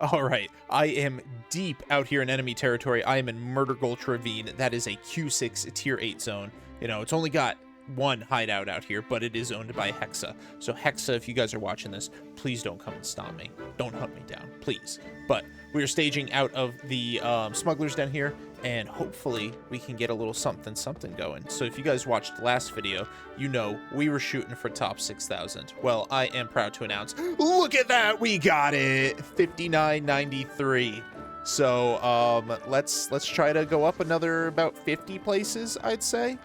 All right, I am deep out here in enemy territory. I am in Murdergulch Ravine. That is a Q6 tier 8 zone. You know, it's only got one hideout out here, but it is owned by Hexa. So Hexa, if you guys are watching this, please don't come and stomp me. Don't hunt me down, please. But we are staging out of the smugglers den here, and hopefully we can get a little something going. So if you guys watched the last video, you know we were shooting for top 6,000. Well, I am proud to announce, look at that, we got it, 59.93. So let's try to go up another about 50 places, I'd say.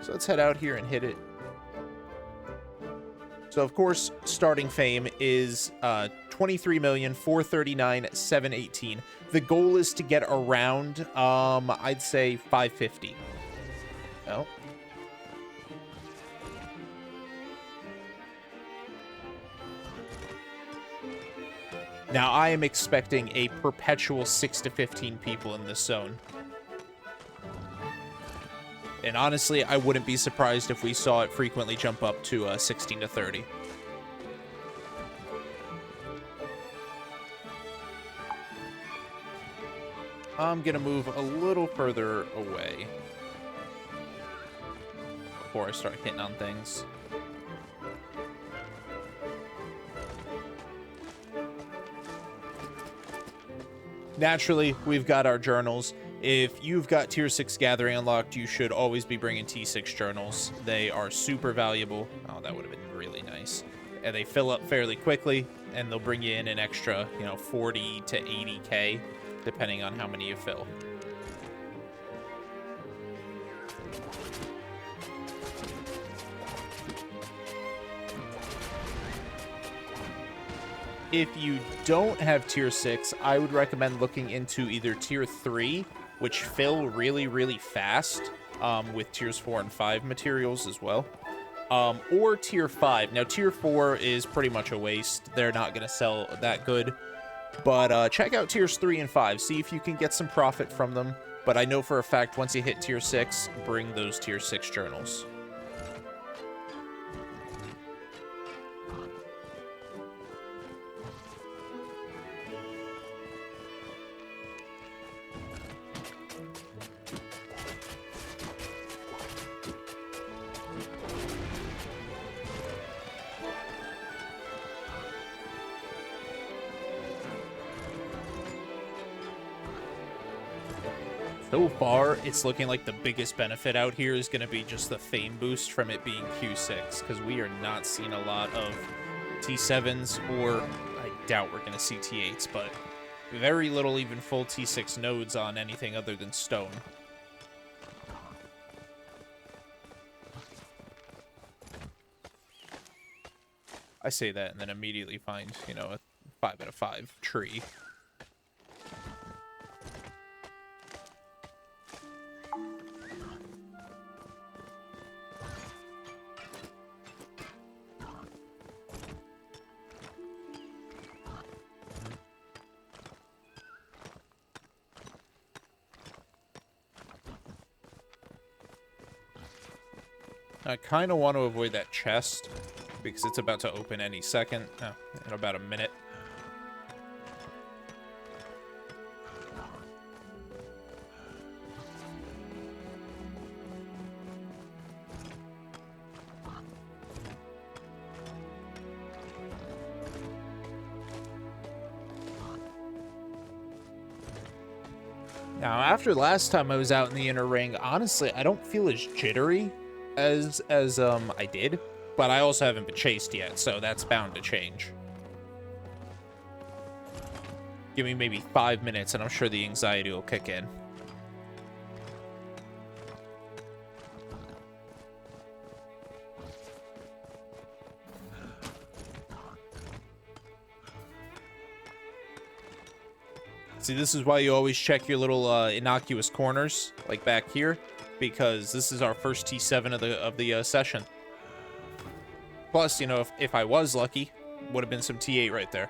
So let's head out here and hit it. So of course, starting fame is 23,439,718. The goal is to get around, I'd say 550. Oh. Now I am expecting a perpetual 6 to 15 people in this zone. And honestly, I wouldn't be surprised if we saw it frequently jump up to 16 to 30. I'm going to move a little further away before I start hitting on things. Naturally, we've got our journals. If you've got tier 6 gathering unlocked, you should always be bringing T6 journals. They are super valuable. Oh, that would have been really nice. And they fill up fairly quickly, and they'll bring you in an extra, 40 to 80k, depending on how many you fill. If you don't have tier 6, I would recommend looking into either tier 3, which fill really, really fast, with tiers 4 and 5 materials as well, or tier 5. Now, tier 4 is pretty much a waste. They're not going to sell that good, but check out tiers 3 and 5. See if you can get some profit from them, but I know for a fact once you hit tier 6, bring those tier 6 journals. So far, it's looking like the biggest benefit out here is going to be just the fame boost from it being Q6, because we are not seeing a lot of T7s, or I doubt we're going to see T8s, but very little even full T6 nodes on anything other than stone. I say that and then immediately find, a 5 out of 5 tree. I kind of want to avoid that chest because it's about to open any second. Oh, in about a minute. Now, after last time I was out in the inner ring, honestly, I don't feel as jittery as I did, but I also haven't been chased yet, so that's bound to change. Give me maybe 5 minutes and I'm sure the anxiety will kick in. See, this is why you always check your little innocuous corners, like back here, because this is our first T7 of the session. Plus, if I was lucky, would have been some T8 right there.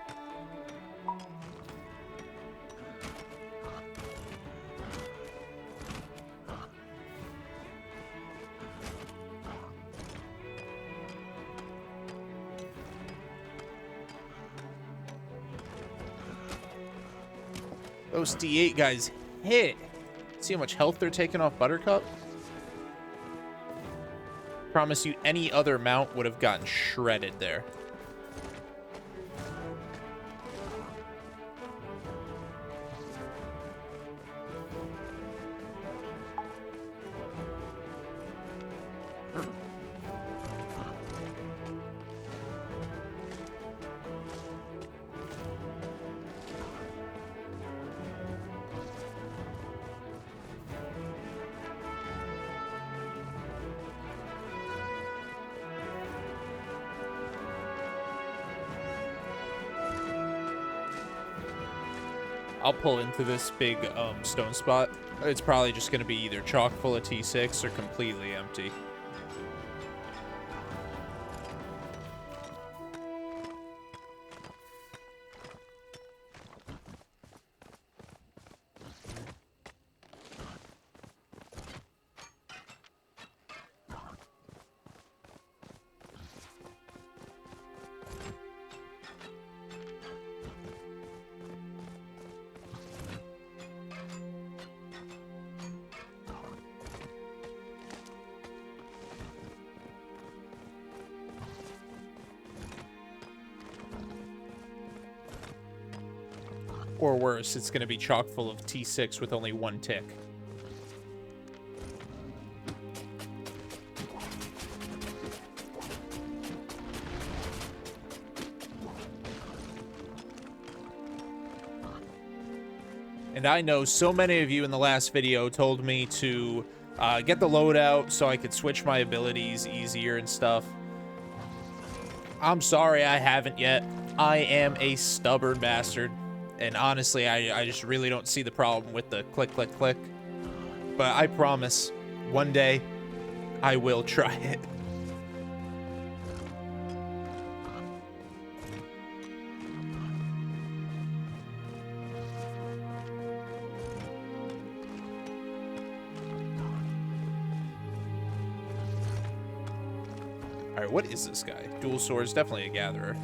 Those D8 guys hit. See how much health they're taking off Buttercup? Promise you, any other mount would have gotten shredded there. I'll pull into this big stone spot. It's probably just going to be either chock full of T6 or completely empty. Or worse, it's going to be chock full of T6 with only one tick. And I know so many of you in the last video told me to get the loadout so I could switch my abilities easier and stuff. I'm sorry I haven't yet. I am a stubborn bastard. And honestly, I just really don't see the problem with the click, click, click. But I promise, one day, I will try it. Alright, what is this guy? Dual swords, definitely a gatherer.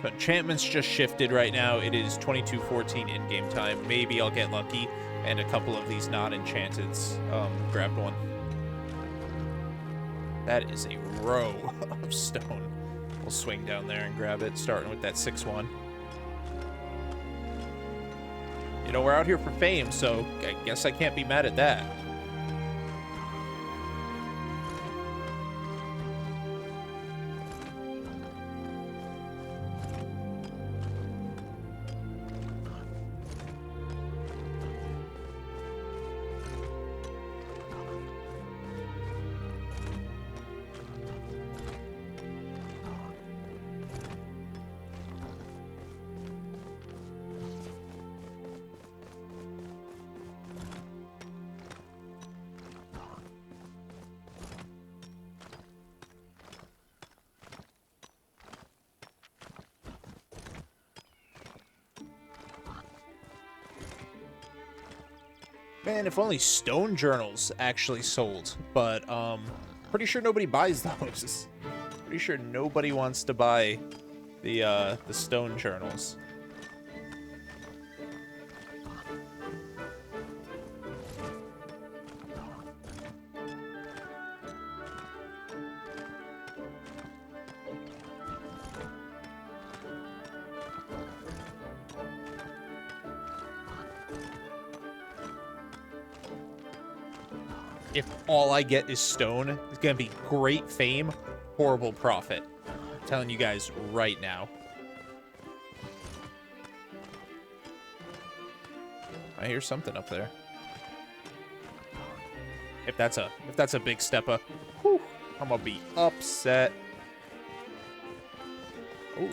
So enchantments just shifted right now. It is 22:14 in-game time. Maybe I'll get lucky and a couple of these non-enchanteds grabbed one. That is a row of stone. We'll swing down there and grab it, starting with that 6-1. You know, we're out here for fame, so I guess I can't be mad at that. Man, if only stone journals actually sold, but pretty sure nobody buys those. Pretty sure nobody wants to buy the stone journals. If all I get is stone, it's going to be great fame, horrible profit. I'm telling you guys right now. I hear something up there. If that's a big stepper, whew, I'm going to be upset. Ooh.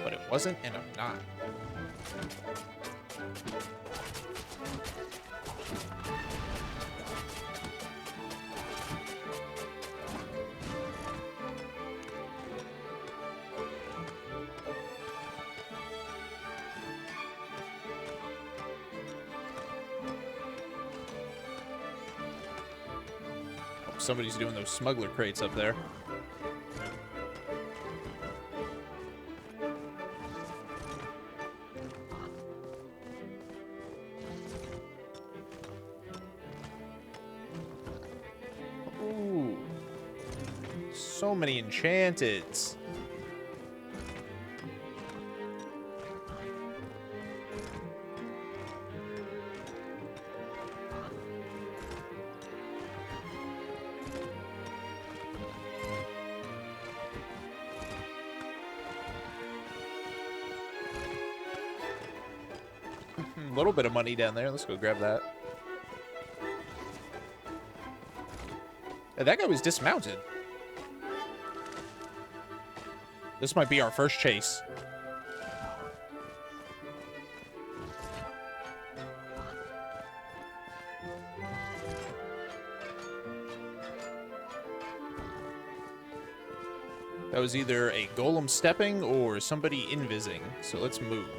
But it wasn't, and I'm not. somebody's doing those smuggler crates up there. Ooh. So many enchanteds. A little bit of money down there. Let's go grab that. That guy was dismounted. This might be our first chase. That was either a golem stepping or somebody invising. So let's move.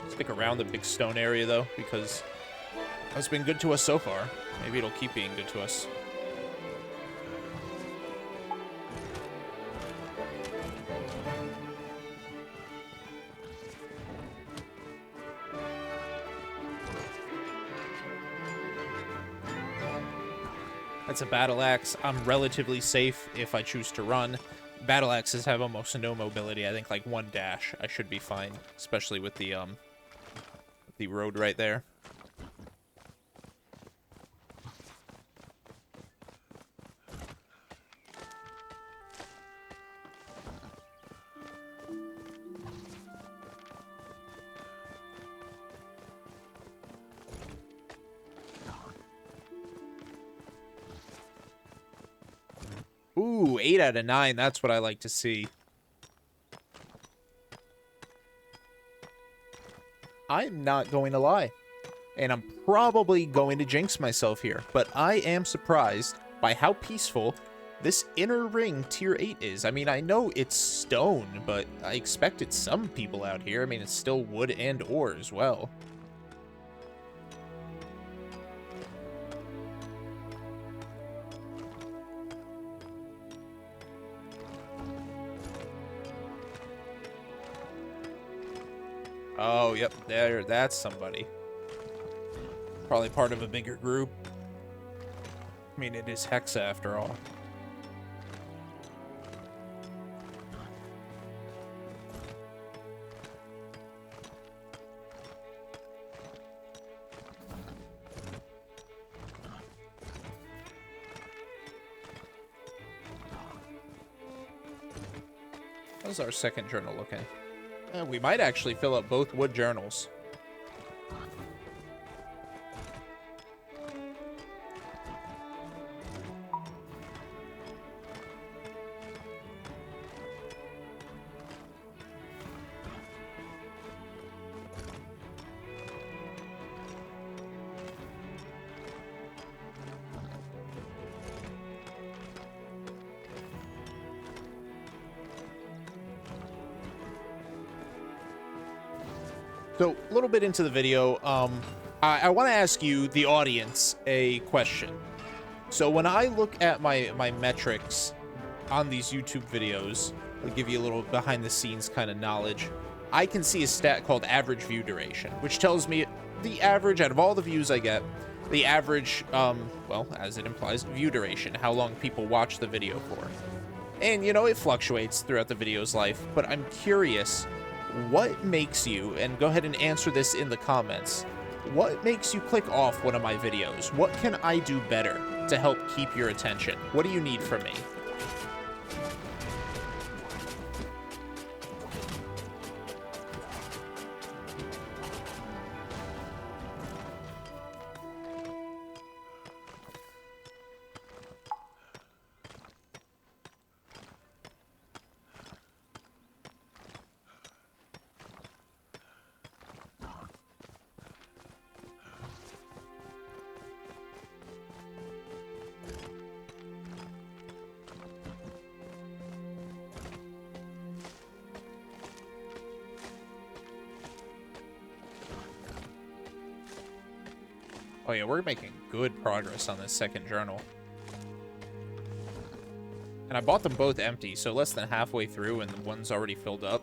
Stick around the big stone area, though, because it's been good to us so far. Maybe it'll keep being good to us. That's a battle axe. I'm relatively safe if I choose to run. Battle axes have almost no mobility. I think like one dash, I should be fine, especially with the road right there. Ooh, 8 out of 9. That's what I like to see. I'm not going to lie. And I'm probably going to jinx myself here. But I am surprised by how peaceful this inner ring tier 8 is. I mean, I know it's stone, but I expected some people out here. I mean, it's still wood and ore as well. Oh, yep, that's somebody. Probably part of a bigger group. I mean, it is Hexa after all. How's our second journal looking? We might actually fill up both wood journals. So, a little bit into the video, I want to ask you, the audience, a question. So, when I look at my metrics on these YouTube videos, I'll give you a little behind-the-scenes kind of knowledge. I can see a stat called average view duration, which tells me the average, out of all the views I get, the average, well, as it implies, view duration, how long people watch the video for. And, you know, it fluctuates throughout the video's life, but I'm curious, what makes you, and go ahead and answer this in the comments, what makes you click off one of my videos? What can I do better to help keep your attention? What do you need from me? Oh yeah, we're making good progress on this second journal. And I bought them both empty, so less than halfway through and the one's already filled up.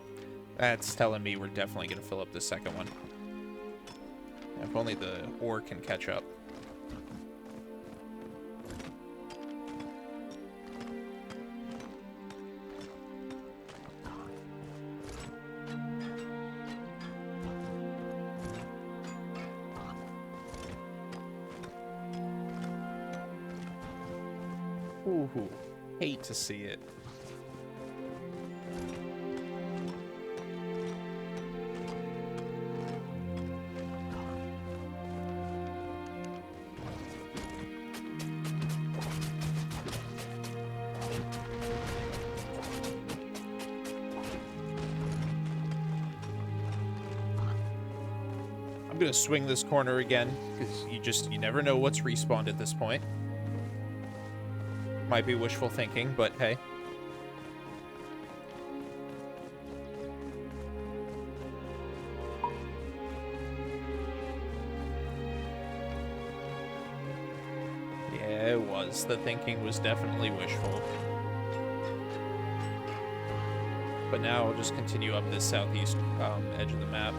That's telling me we're definitely going to fill up the second one. If only the ore can catch up. Ooh, hate to see it. I'm gonna swing this corner again, because you never know what's respawned at this point. Might be wishful thinking, but hey. Yeah, it was. The thinking was definitely wishful. But now I'll just continue up this southeast edge of the map.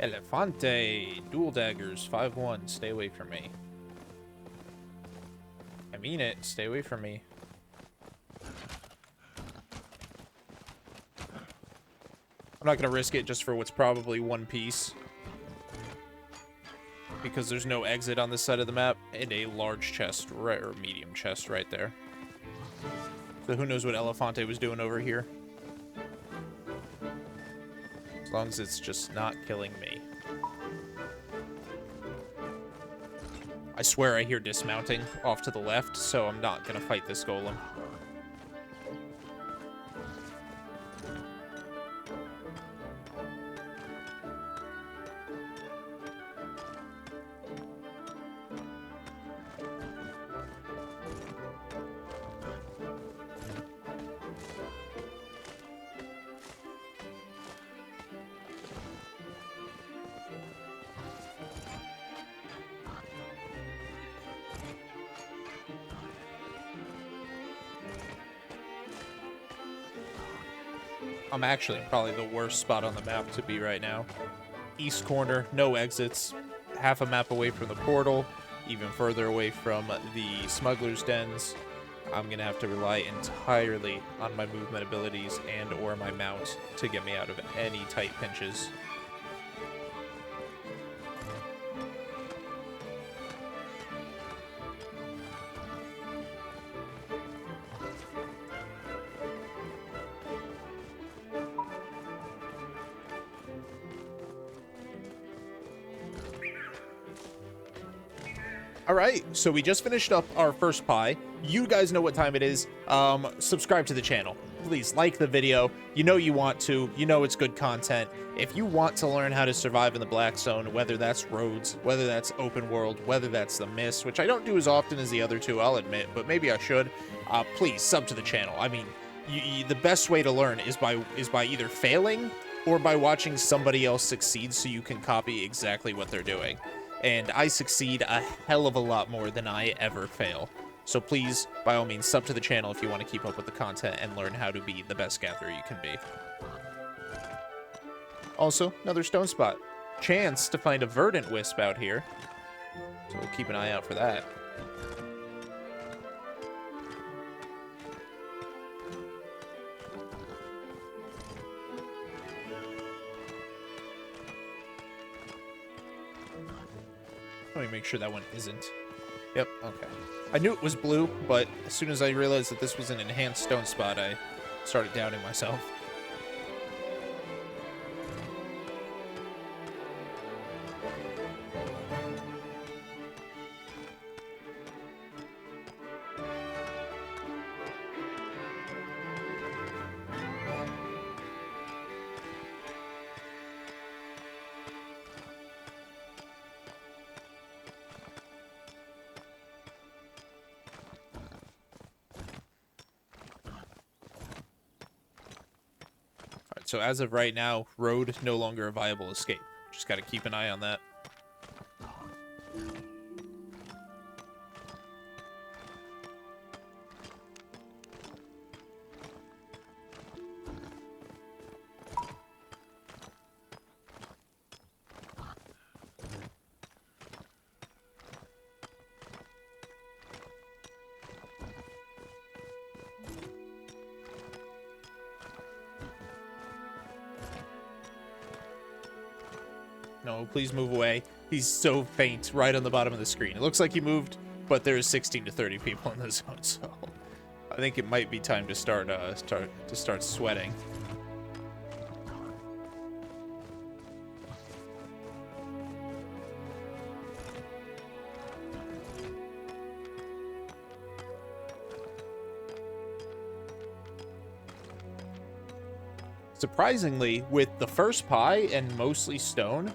Elefante, dual daggers, 5-1, stay away from me. I mean it, stay away from me. I'm not gonna risk it just for what's probably one piece. Because there's no exit on this side of the map, and a large chest, or medium chest right there. So who knows what Elefante was doing over here. As long as it's just not killing me. I swear I hear dismounting off to the left, so I'm not gonna fight this golem. I'm actually probably the worst spot on the map to be right now. East corner, no exits, half a map away from the portal, even further away from the smuggler's dens. I'm gonna have to rely entirely on my movement abilities and or my mount to get me out of any tight pinches. All right, so we just finished up our first pie. You guys know what time it is. Subscribe to the channel. Please like the video. You know you want to. You know it's good content. If you want to learn how to survive in the Black Zone, whether that's roads, whether that's open world, whether that's the Mist, which I don't do as often as the other two, I'll admit, but maybe I should, please sub to the channel. I mean, the best way to learn is by either failing or by watching somebody else succeed so you can copy exactly what they're doing. And I succeed a hell of a lot more than I ever fail. So please, by all means, sub to the channel if you want to keep up with the content and learn how to be the best gatherer you can be. Also, another stone spot. Chance to find a verdant wisp out here. So we'll keep an eye out for that. Let me make sure that one isn't. Yep, okay. I knew it was blue, but as soon as I realized that this was an enhanced stone spot, I started doubting myself. Alright, so as of right now, road no longer a viable escape. Just gotta keep an eye on that. No, please move away. He's so faint right on the bottom of the screen. It looks like he moved, but there's 16 to 30 people in the zone, so I think it might be time to start sweating. Surprisingly, with the first pie and mostly stone,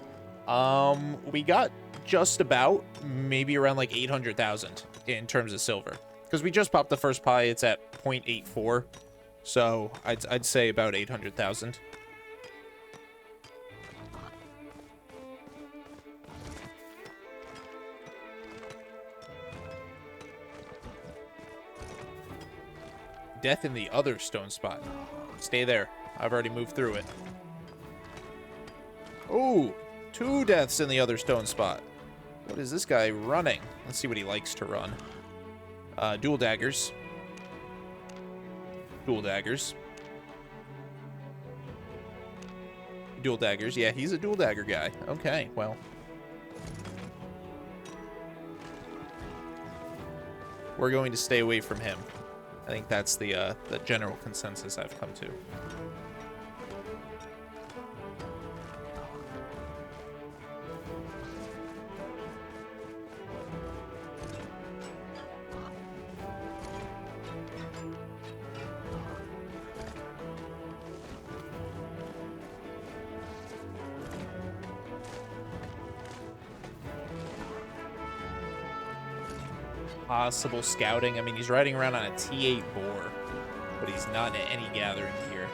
we got just about maybe around like 800,000 in terms of silver. Because we just popped the first pie, it's at 0.84. So I'd say about 800,000. Death in the other stone spot. Stay there. I've already moved through it. Oh, 2 deaths in the other stone spot. What is this guy running? Let's see what he likes to run. Dual daggers. Dual daggers. Dual daggers. Yeah, he's a dual dagger guy. Okay, well. We're going to stay away from him. I think that's the general consensus I've come to. Possible scouting. I mean, he's riding around on a T8 boar, but he's not in any gathering gear.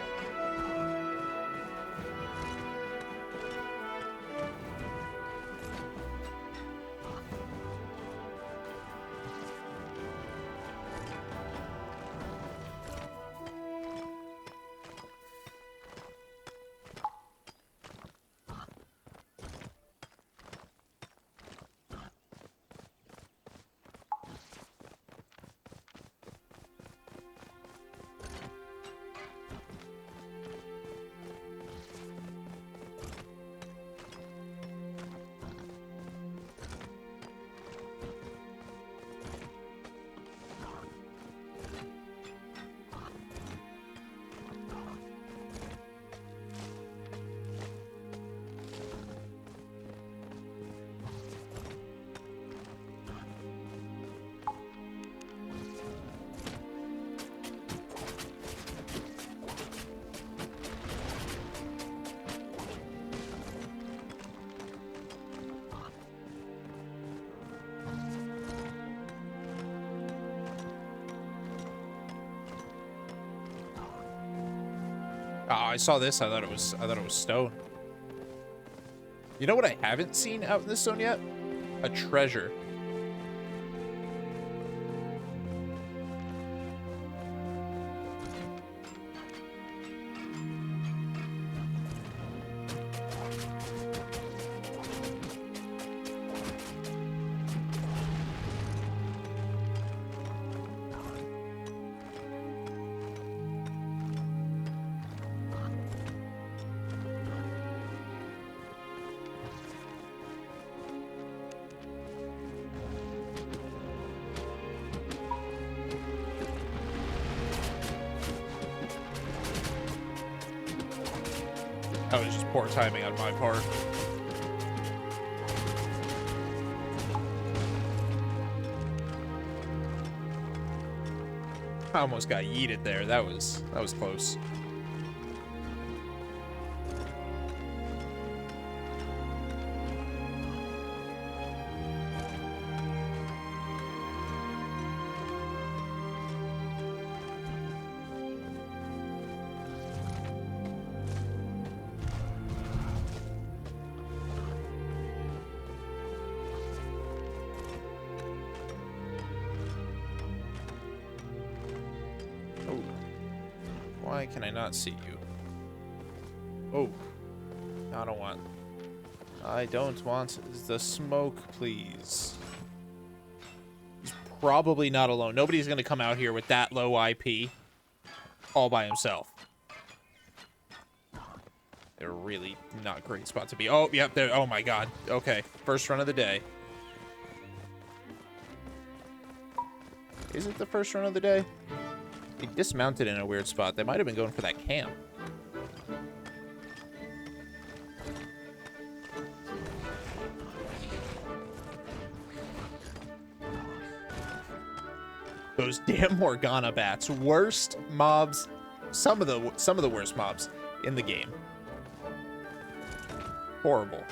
I saw this. I thought it was stone. You know what I haven't seen out in this zone yet? A treasure. That was just poor timing on my part. I almost got yeeted there. That was close. Why can I not see you? Oh, I don't want the smoke, please. He's probably not alone. Nobody's going to come out here with that low IP all by himself. They're really not great spot to be. Oh, yep, there. Oh my god. Okay, first run of the day. Is it the first run of the day? He dismounted in a weird spot. They might have been going for that camp. Those damn Morgana bats. Worst mobs. Some of the worst mobs in the game. Horrible.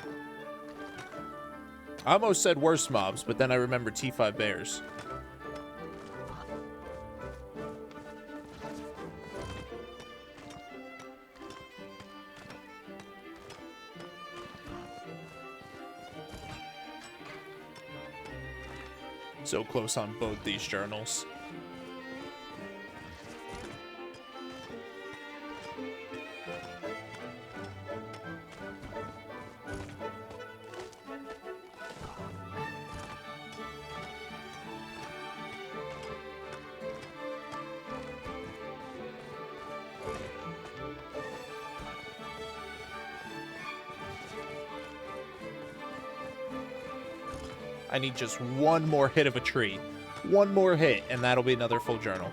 I almost said worst mobs, but then I remember T5 bears. So close on both these journals. I need just one more hit of a tree. One more hit, and that'll be another full journal.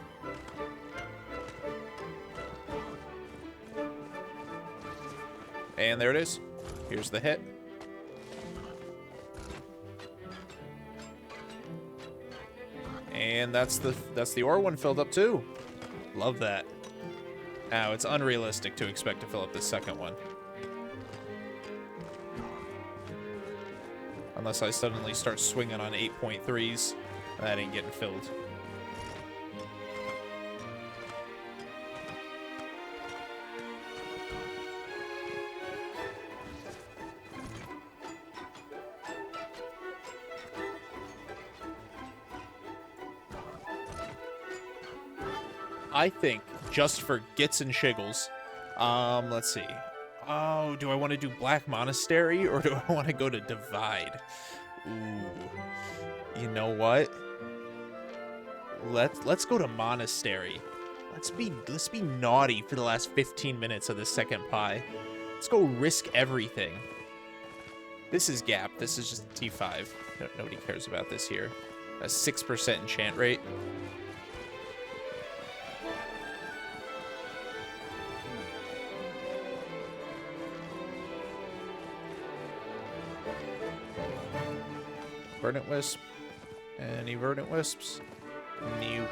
And there it is. Here's the hit. And that's the ore one filled up too. Love that. Now, it's unrealistic to expect to fill up the second one. Unless I suddenly start swinging on 8.3s. That ain't getting filled. I think, just for gits and shiggles, let's see. Oh, do I want to do Black Monastery or do I want to go to Divide? Ooh. You know what? Let's go to Monastery. Let's be naughty for the last 15 minutes of this second pie. Let's go risk everything. This is Gap. This is just T5. Nobody cares about this here. A 6% enchant rate. Verdant Wisp. Any Verdant Wisps? New.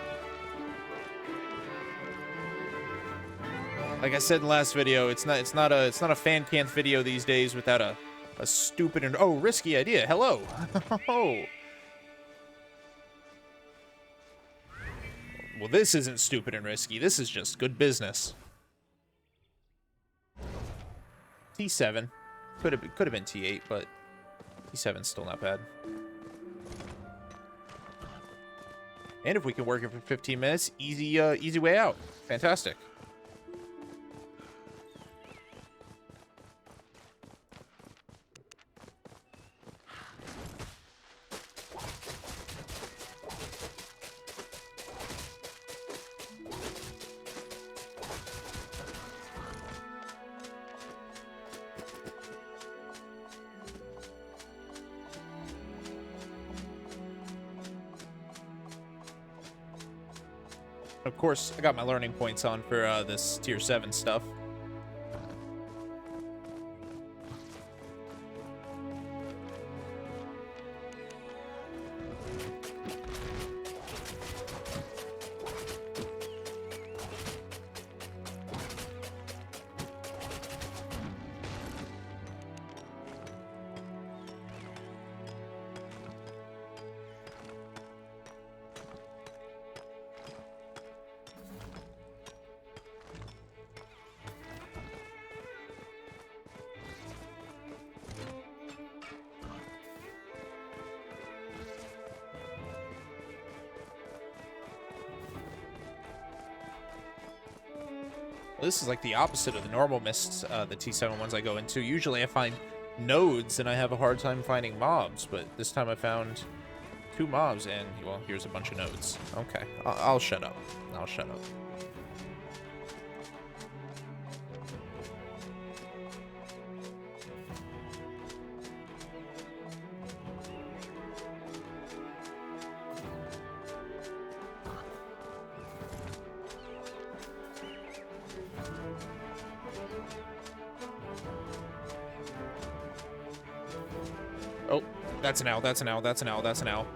Like I said in the last video, it's not a Fancanth video these days without a stupid and risky idea. Hello. Oh. Well, this isn't stupid and risky. This is just good business. T7 could have been T8, but T7's still not bad. And if we can work it for 15 minutes, easy way out. Fantastic. Of course, I got my learning points on for this tier 7 stuff. Well, this is like the opposite of the normal mists, the T7 ones I go into. Usually I find nodes and I have a hard time finding mobs, but this time I found 2 mobs and, well, here's a bunch of nodes. Okay, I'll shut up. I'll shut up. Oh, that's an owl, that's an owl, that's an owl, that's an owl.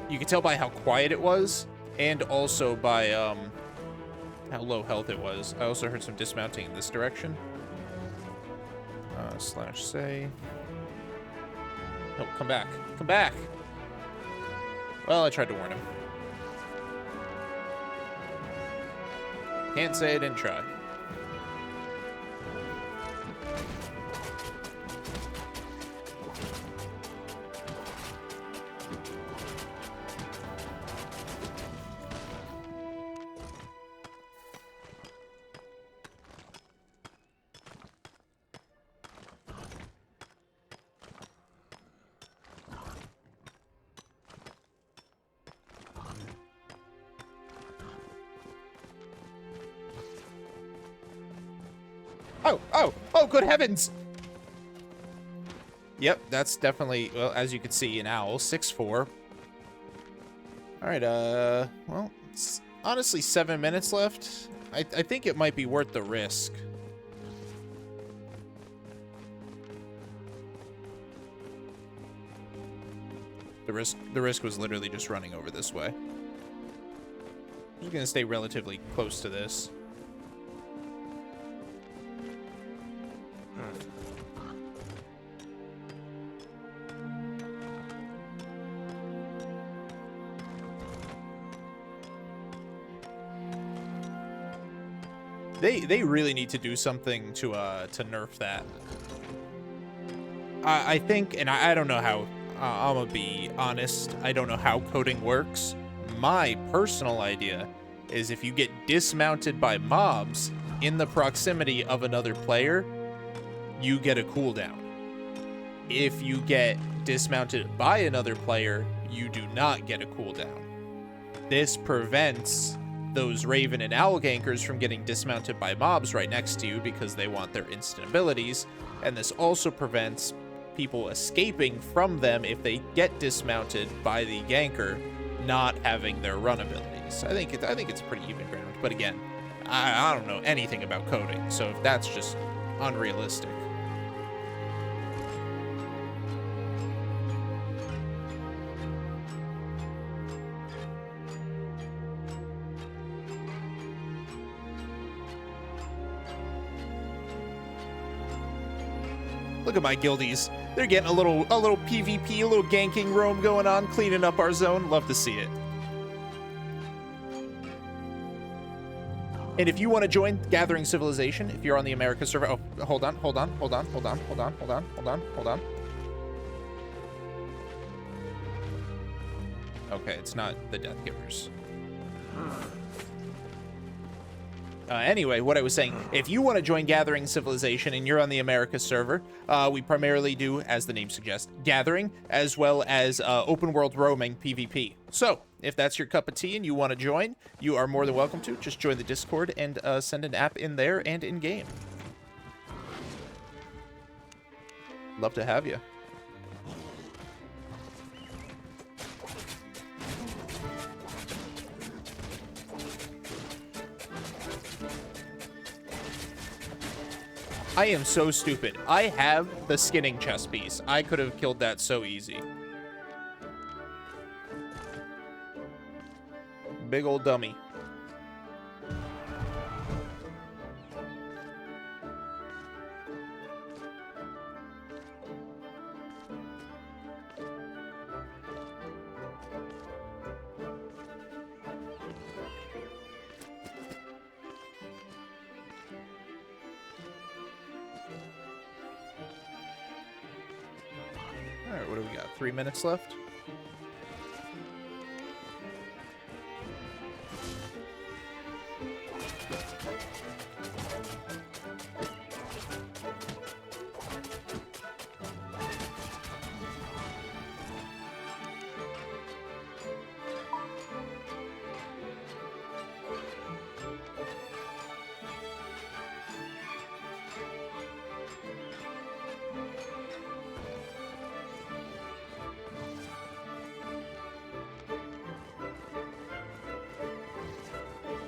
You can tell by how quiet it was, and also by how low health it was. I also heard some dismounting in this direction. Slash say. Oh, come back. Come back! Well, I tried to warn him. Can't say I didn't try. Oh, good heavens! Yep, that's definitely, well, as you can see, an owl, 6'4". Alright, well, it's honestly 7 minutes left. I think it might be worth the risk. The risk was literally just running over this way. I'm just gonna stay relatively close to this. They really need to do something to nerf that. I think, and I don't know how, I'm gonna be honest, I don't know how coding works. My personal idea is if you get dismounted by mobs in the proximity of another player, you get a cooldown. If you get dismounted by another player, you do not get a cooldown. This prevents those Raven and Owl gankers from getting dismounted by mobs right next to you because they want their instant abilities, and this also prevents people escaping from them if they get dismounted by the ganker not having their run abilities. I think it's a pretty even ground, but again, I don't know anything about coding, so if that's just unrealistic. Look at my guildies. They're getting a little PvP, a little ganking roam going on, cleaning up our zone. Love to see it. And if you want to join Gathering Civilization, if you're on the America server, oh, hold on. Okay, it's not the Death Givers. Anyway, what I was saying, if you want to join Gathering Civilization and you're on the America server, we primarily do, as the name suggests, gathering, as well as open world roaming PvP. So, if that's your cup of tea and you want to join, you are more than welcome to. Just join the Discord and send an app in there and in-game. Love to have you. I am so stupid. I have the skinning chest piece. I could have killed that so easy. Big old dummy. Alright, what do we got? 3 minutes left?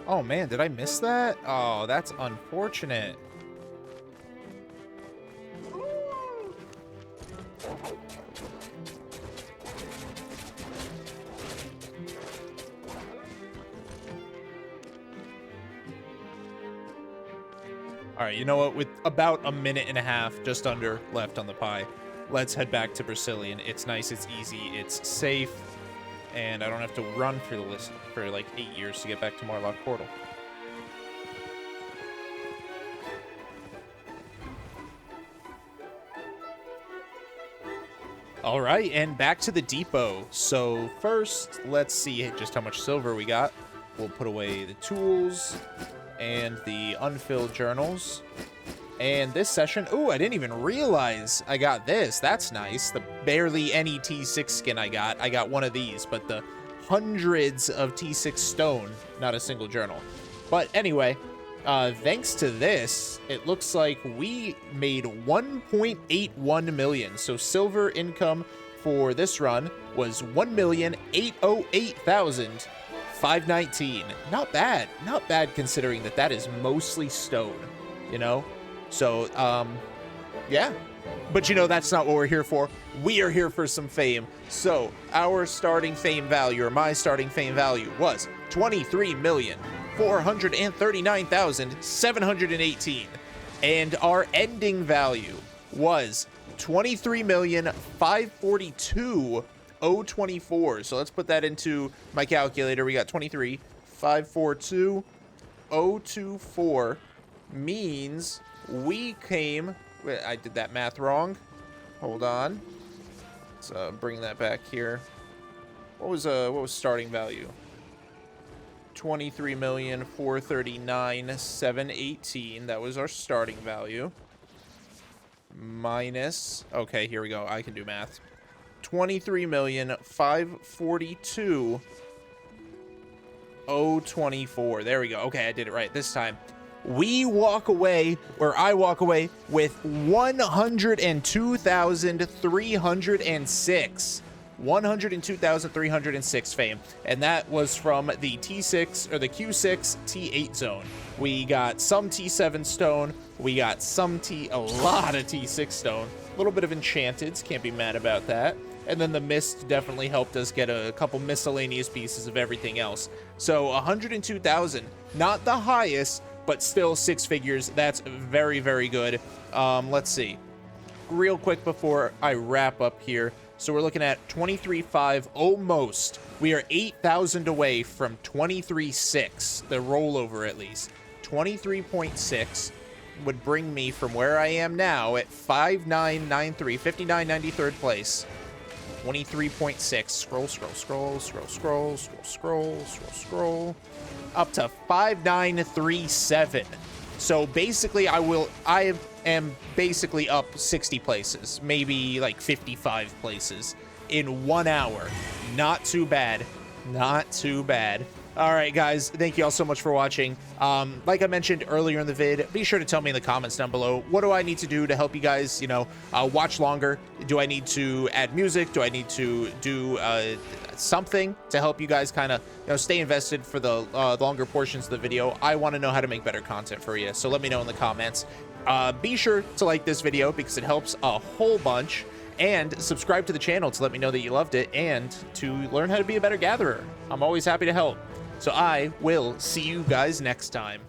Oh man, did I miss that? Oh, that's unfortunate. All right, you know what? With about a minute and a half, just under, left on the pie, let's head back to Brazilian. It's nice, it's easy, it's safe, and I don't have to run through the list for like 8 years to get back to Morlock Portal. All right, and back to the depot. So first, let's see just how much silver we got. We'll put away the tools and the unfilled journals. And this session, ooh, I didn't even realize I got this. That's nice. The barely any T6 skin I got one of these, but the hundreds of T6 stone, not a single journal. But anyway, thanks to this, it looks like we made 1.81 million. So silver income for this run was 1,808,519. Not bad. Not bad considering that is mostly stone, you know? So, yeah. But you know, that's not what we're here for. We are here for some fame. So our starting fame value, or my starting fame value, was 23,439,718. And our ending value was 23,542,024. So let's put that into my calculator. We got 23,542,024 means we came... Wait, I did that math wrong. Hold on. Let's bring that back here. What was starting value? 23,439,718. That was our starting value. Minus, okay, here we go. I can do math. 23,542,024. There we go. Okay, I did it right this time. We walk away, or I walk away, with 102,306. 102,306 fame, and that was from the T6 or the Q6 T8 zone. We got some T7 stone, we got a lot of T6 stone, a little bit of enchanteds, can't be mad about that. And then the mist definitely helped us get a couple miscellaneous pieces of everything else. So 102,000, not the highest, but still six figures. That's very, very good. Let's see. Real quick before I wrap up here. So we're looking at 23.5 almost. We are 8,000 away from 23.6, the rollover at least. 23.6 would bring me from where I am now at 5993, 5993rd place. 23.6, scroll, up to 5937. So basically I am basically up 60 places, maybe like 55 places in 1 hour. Not too bad. Not too bad. All right, guys, thank you all so much for watching. Like I mentioned earlier in the vid, be sure to tell me in the comments down below, what do I need to do to help you guys, you know, watch longer? Do I need to add music? Do I need to do something to help you guys kind of, you know, stay invested for the longer portions of the video? I want to know how to make better content for you, so let me know in the comments. Be sure to like this video because it helps a whole bunch, and subscribe to the channel to let me know that you loved it and to learn how to be a better gatherer. I'm always happy to help. So I will see you guys next time.